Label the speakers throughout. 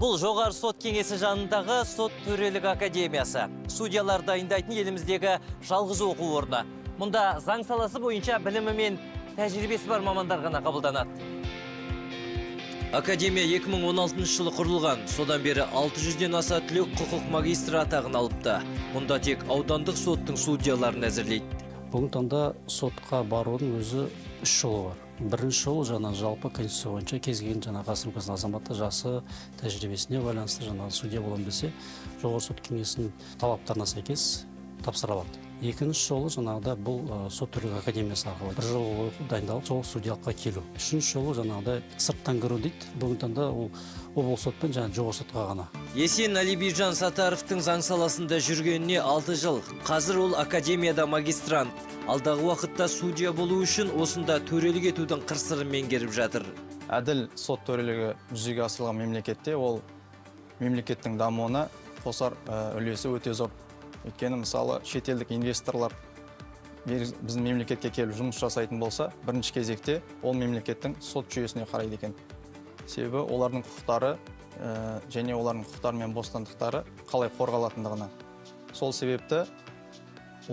Speaker 1: Бұл жоғары сот кеңесі жанындағы сот төрелік академиясы. Судьялар дайындайтын еліміздегі жалғыз оқу орны. Мұнда заң саласы бойынша білімі мен тәжірибесі бар мамандар ғана қабылданады. Академия 2016 жылы құрылған. Содан бері 600-ден аса түлек құқық магистрі атағын алыпты. Мұнда тек аудандық соттың судьяларын әзірлейді.
Speaker 2: Бүгінгі таңда сотқа барудың өзі 3 жолы бар. Бірінші жол жалпы конституция бойынша кез келген ғасыр өлкесінің азаматы жасы тәжірибесіне байланысты судья боламын десе, жоғары сот кеңесінің талаптарына сәйкес тапсыра алады. Екінші жолы бұл сот төрелік академиясы арқылы бір жыл оқып дайындалып, сол судьялыққа келу. Үшінші жолы сырттан кіру дейді. Бүгінгі таңда ол облыс сот пен жоғары сотқа ғана.
Speaker 1: Есен Алибижан Сатаровтың заң саласында жүргеніне 6 жыл. Қазір ол академияда магистрант. Алдағы уақытта судья болу үшін осында төрелік етудің қыр-сырын меңгеріп жатыр.
Speaker 3: Әділ сот төрелігі жүзеге асырылған мемлекетте ол мемлекеттің дамуына қосар үлесі өте зор. Өйткені мысалы шетелдік инвесторлар біздің мемлекетке келіп жұмыс жасайтын болса, бірінші кезекте ол мемлекеттің сот жүйесіне қарайды екен. Себебі олардың құқықтары және олардың құқықтары мен бостандықтары қалай қорғалатындығына. Сол себепті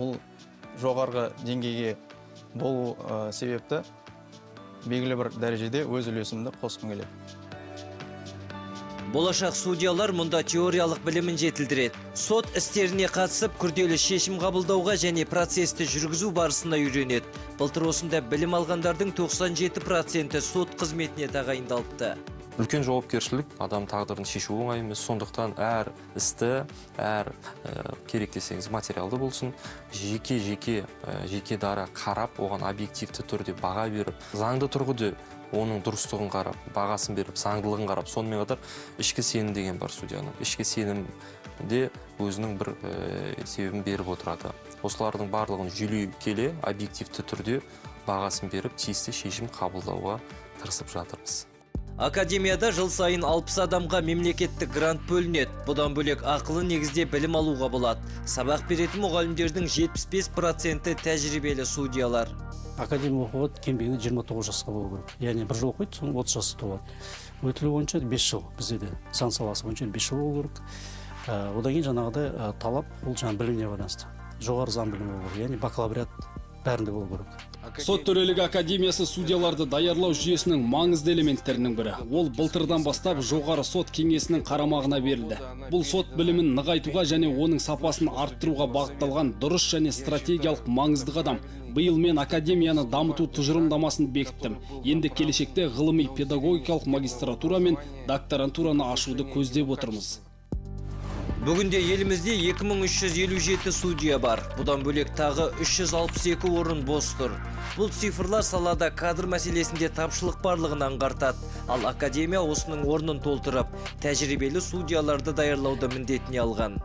Speaker 3: ол жоғарғы деңгейге болу себепті белгілі бір дәрежеде өз үлесімді қосқым келеді.
Speaker 1: Болашақ судьялар мұнда теориялық білімін жетілдіреді. Сот істеріне қатысып, күрделі шешім қабылдауға және процесті жүргізу барысына үйренеді. Былтыр осында білім алғандардың 97% сот қызметіне тағайындалыпты.
Speaker 4: Үлкен жауапкершілік, адам тағдырын шешу оңай емес. Сондықтан әр істі, әр керек десеңіз материалды болсын, жеке дара қарап, оған объективті түрде баға беріп, заңды тұрғыда оның дұрыстығын қарап, бағасын беріп, заңдылығын қарап, сонымен қатар ішкі сенім деген бар судьяның. Ішкі сенімде өзінің бір себебін беріп отырады. Осылардың барлығын жүйелей келе, объективті түрде бағасын беріп, тиісті шешім қабылдауға тырысып жатырмыз.
Speaker 1: Академияда жыл сайын 60 адамға мемлекеттік грант бөлінеді. Бұдан бөлек ақылы негізде білім алуға болады. Сабақ беретін мұғалімдердің 75% тәжірибелі судьялар.
Speaker 2: Академия оқуға кем дегенде 29 жасқа болу керек. Яғни бір жыл оқиды, соң 30 жасқа толады. Өтілі бойынша 5 жыл, бізде де заң саласы бойынша 5 жыл болу керек. Одан кейін талап ол біліміне байланысты. Жоғары заң білімі болу керек, яғни бакалавриат бәрінде болу керек.
Speaker 5: Сот төрелік академиясы судьяларды даярлау жүйесінің маңызды элементтерінің бірі. Ол былтырдан бастап жоғары сот кеңесінің қарамағына берілді. Бұл сот білімін нығайтуға және оның сапасын арттыруға бағытталған дұрыс және стратегиялық маңызды қадам. Биыл мен академияны дамыту тұжырымдамасын бекіттім. Енді келешекте ғылыми педагогикалық магистратура мен докторантураны ашуды көздеп отырмыз.
Speaker 1: Бүгінде елімізде 2357 судья бар. Бұдан бөлек тағы 362 орын бос тұр. Бұл цифрлар салада кадр мәселесінде тапшылық барлығын аңғартады. Ал академия осының орнын толтырып, тәжірибелі судьяларды даярлауды міндетіне алған.